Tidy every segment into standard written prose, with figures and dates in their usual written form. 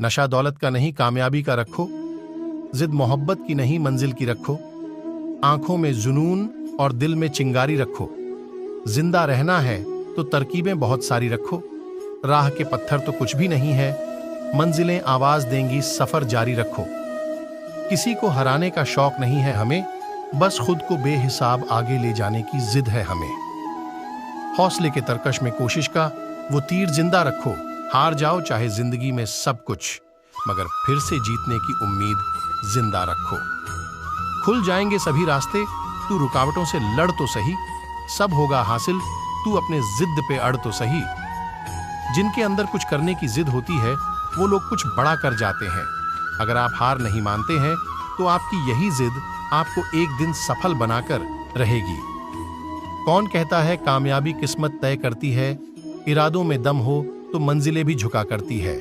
नशा दौलत का नहीं कामयाबी का रखो, जिद मोहब्बत की नहीं मंजिल की रखो, आंखों में जुनून और दिल में चिंगारी रखो। जिंदा रहना है तो तरकीबें बहुत सारी रखो, राह के पत्थर तो कुछ भी नहीं है, मंजिलें आवाज देंगी सफर जारी रखो। किसी को हराने का शौक नहीं है हमें, बस खुद को बेहिसाब आगे ले जाने की जिद है हमें। हौसले के तरकश में कोशिश का वो तीर जिंदा रखो, हार जाओ चाहे जिंदगी में सब कुछ, मगर फिर से जीतने की उम्मीद जिंदा रखो। खुल जाएंगे सभी रास्ते, तू रुकावटों से लड़ तो सही, सब होगा हासिल, तू अपने जिद पे अड़ तो सही। जिनके अंदर कुछ करने की जिद होती है वो लोग कुछ बड़ा कर जाते हैं। अगर आप हार नहीं मानते हैं तो आपकी यही जिद आपको एक दिन सफल बनाकर रहेगी। कौन कहता है कामयाबी किस्मत तय करती है, इरादों में दम हो तो मंजिलें भी झुका करती है।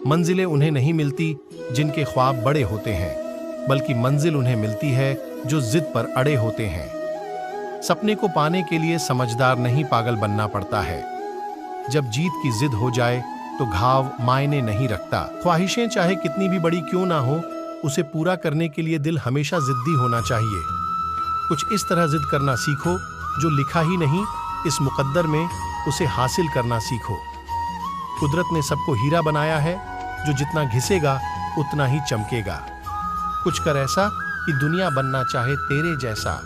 मंजिलें उन्हें नहीं मिलती जिनके ख्वाब बड़े होते हैं, बल्कि मंजिल उन्हें मिलती है जो जिद पर अड़े होते हैं। सपने को पाने के लिए समझदार नहीं पागल बनना पड़ता है। जब जीत की जिद हो जाए तो घाव मायने नहीं रखता। ख्वाहिशें चाहे कितनी भी बड़ी क्यों ना हो, उसे पूरा करने के लिए दिल हमेशा जिद्दी होना चाहिए। कुछ इस तरह जिद करना सीखो जो लिखा ही नहीं, इस मुकद्दर में उसे हासिल करना सीखो। कुदरत ने सबको हीरा बनाया है, जो जितना घिसेगा उतना ही चमकेगा। कुछ कर ऐसा कि दुनिया बनना चाहे तेरे जैसा।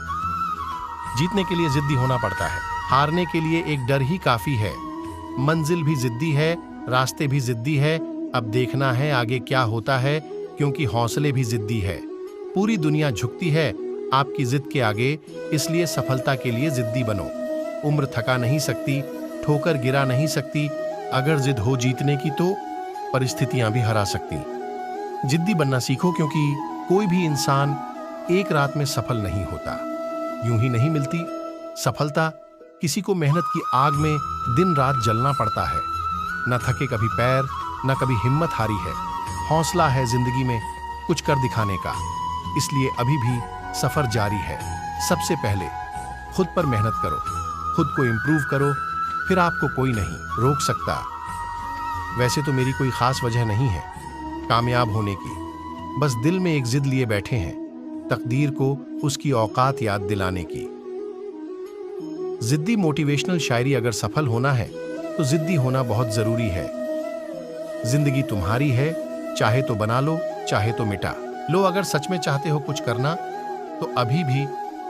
जीतने के लिए जिद्दी होना पड़ता है, हारने के लिए एक डर ही काफी है। मंजिल भी जिद्दी है, रास्ते भी जिद्दी है, अब देखना है आगे क्या होता है, क्योंकि हौसले भी जिद्दी है। पूरी दुनिया झुकती है आपकी जिद के आगे, इसलिए सफलता के लिए जिद्दी बनो। उम्र थका नहीं सकती, ठोकर गिरा नहीं सकती, अगर जिद हो जीतने की तो परिस्थितियां भी हरा सकती। जिद्दी बनना सीखो, क्योंकि कोई भी इंसान एक रात में सफल नहीं होता, यूं ही नहीं मिलती सफलता। किसी को मेहनत की आग में दिन रात जलना पड़ता है, न थके कभी पैर, न कभी हिम्मत हारी है। हौसला है जिंदगी में कुछ कर दिखाने का, इसलिए अभी भी सफर जारी है। सबसे पहले खुद पर मेहनत करो, खुद को इंप्रूव करो, फिर आपको कोई नहीं रोक सकता। वैसे तो मेरी कोई खास वजह नहीं है कामयाब होने की, बस दिल में एक जिद लिए बैठे हैं, तकदीर को उसकी औकात याद दिलाने की। जिद्दी मोटिवेशनल शायरी अगर सफल होना है तो जिद्दी होना बहुत जरूरी है। जिंदगी तुम्हारी है, चाहे तो बना लो, चाहे तो मिटा लो। अगर सच में चाहते हो कुछ करना तो अभी भी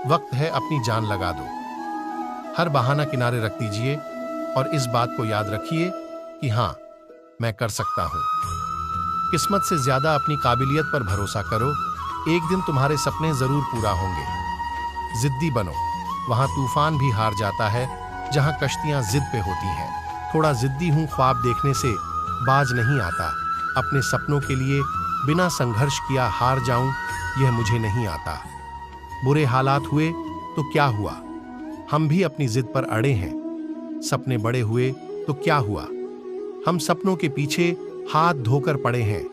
वक्त है, अपनी जान लगा दो। हर बहाना किनारे रख दीजिए और इस बात को याद रखिए कि हाँ, मैं कर सकता हूं। किस्मत से ज्यादा अपनी काबिलियत पर भरोसा करो, एक दिन तुम्हारे सपने जरूर पूरा होंगे। जिद्दी बनो, वहां तूफान भी हार जाता है जहां कश्तियां जिद पे होती हैं। थोड़ा जिद्दी हूं, ख्वाब देखने से बाज नहीं आता। अपने सपनों के लिए बिना संघर्ष किया हार जाऊं, यह मुझे नहीं आता। बुरे हालात हुए तो क्या हुआ, हम भी अपनी जिद पर अड़े हैं। सपने बड़े हुए तो क्या हुआ, हम सपनों के पीछे हाथ धोकर पड़े हैं।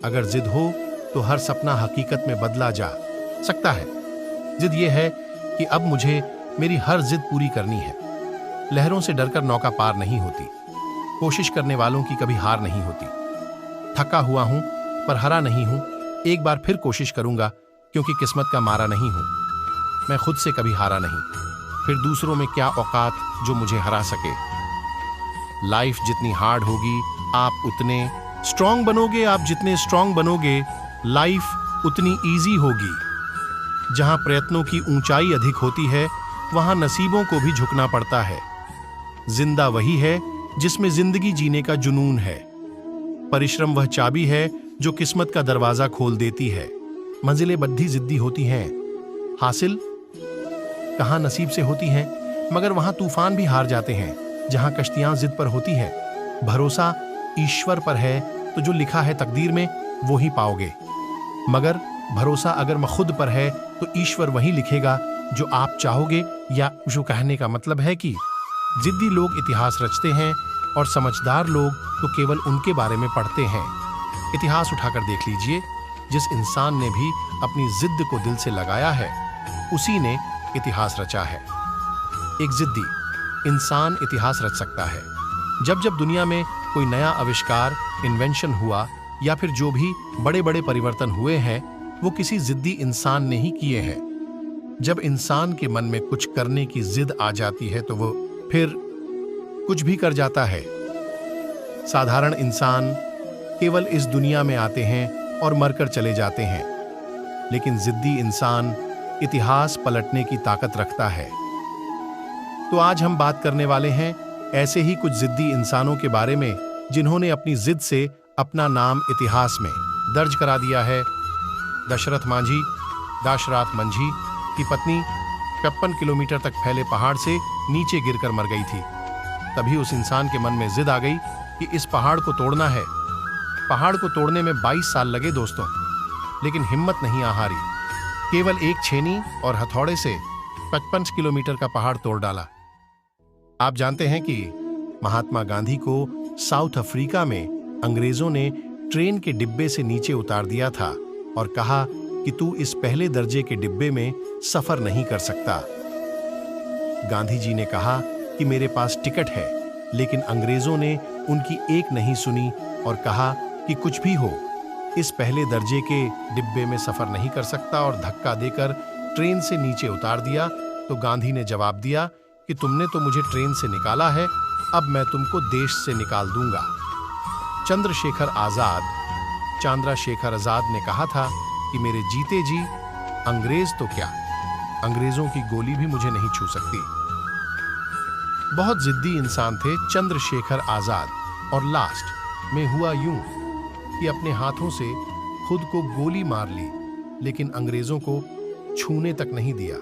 अगर जिद हो तो हर सपना हकीकत में बदला जा सकता है। जिद यह है कि अब मुझे मेरी हर जिद पूरी करनी है। लहरों से डरकर नौका पार नहीं होती, कोशिश करने वालों की कभी हार नहीं होती। थका हुआ हूं पर हरा नहीं हूं, एक बार फिर कोशिश करूंगा, क्योंकि किस्मत का मारा नहीं हूं। मैं खुद से कभी हारा नहीं, फिर दूसरों में क्या औकात जो मुझे हरा सके। लाइफ जितनी हार्ड होगी आप उतने स्ट्रांग बनोगे, आप जितने स्ट्रांग बनोगे लाइफ उतनी इजी होगी। जहां प्रयत्नों की ऊंचाई अधिक होती है वहां नसीबों को भी झुकना पड़ता है। जिंदा वही है जिसमें जिंदगी जीने का जुनून है। परिश्रम वह चाबी है जो किस्मत का दरवाजा खोल देती है। मंजिलें बद्धी जिद्दी होती हैं, हासिल कहां नसीब से होती हैं, मगर वहां तूफान भी हार जाते हैं जहां कश्तियां जिद पर होती हैं। भरोसा ईश्वर पर है तो जो लिखा है तकदीर में वो ही पाओगे, मगर भरोसा अगर खुद पर है तो ईश्वर वही लिखेगा जो आप चाहोगे। या जो कहने का मतलब है कि जिद्दी लोग इतिहास रचते हैं और समझदार लोग तो केवल उनके बारे में पढ़ते हैं। इतिहास उठाकर देख लीजिए, जिस इंसान ने भी अपनी जिद को दिल से लगाया है उसी ने इतिहास रचा है। एक जिद्दी इंसान इतिहास रच सकता है। जब जब दुनिया में कोई नया आविष्कार, इन्वेंशन हुआ या फिर जो भी बड़े बड़े परिवर्तन हुए हैं वो किसी जिद्दी इंसान ने ही किए हैं। जब इंसान के मन में कुछ करने की जिद आ जाती है तो वो फिर कुछ भी कर जाता है। साधारण इंसान केवल इस दुनिया में आते हैं और मरकर चले जाते हैं, लेकिन जिद्दी इंसान इतिहास पलटने की ताकत रखता है। तो आज हम बात करने वाले हैं ऐसे ही कुछ जिद्दी इंसानों के बारे में जिन्होंने अपनी जिद से अपना नाम इतिहास में दर्ज करा दिया है। दशरथ मांझी, दाशरथ मंझी की पत्नी 55 किलोमीटर तक फैले पहाड़ से नीचे गिरकर मर गई थी। तभी उस इंसान के मन में जिद आ गई कि इस पहाड़ को तोड़ना है। पहाड़ को तोड़ने में 22 साल लगे दोस्तों, लेकिन हिम्मत नहीं हारी। केवल एक छेनी और हथौड़े से 55 किलोमीटर का पहाड़ तोड़ डाला। आप जानते हैं कि महात्मा गांधी को साउथ अफ्रीका में अंग्रेजों ने ट्रेन के डिब्बे से नीचे उतार दिया था और कहा कि तू इस पहले दर्जे के डिब्बे में सफर नहीं कर सकता। गांधी जी ने कहा कि मेरे पास टिकट है, लेकिन अंग्रेजों ने उनकी एक नहीं सुनी और कहा कि कुछ भी हो, इस पहले दर्जे के डिब्बे में सफर नहीं कर सकता और धक्का देकर ट्रेन से नीचे उतार दिया। तो गांधी ने जवाब दिया कि तुमने तो मुझे ट्रेन से निकाला है, अब मैं तुमको देश से निकाल दूंगा। चंद्रशेखर आजाद ने कहा था कि मेरे जीते जी अंग्रेज तो क्या, अंग्रेजों की गोली भी मुझे नहीं छू सकती। बहुत जिद्दी इंसान थे चंद्रशेखर आजाद, और लास्ट में हुआ यूं कि अपने हाथों से खुद को गोली मार ली, लेकिन अंग्रेजों को छूने तक नहीं दिया।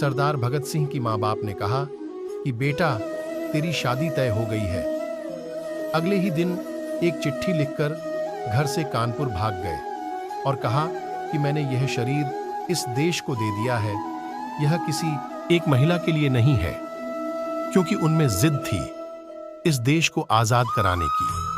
सरदार भगत सिंह की मां बाप ने कहा कि बेटा तेरी शादी तय हो गई है। अगले ही दिन एक चिट्ठी लिखकर घर से कानपुर भाग गए और कहा कि मैंने यह शरीर इस देश को दे दिया है, यह किसी एक महिला के लिए नहीं है, क्योंकि उनमें जिद थी इस देश को आजाद कराने की।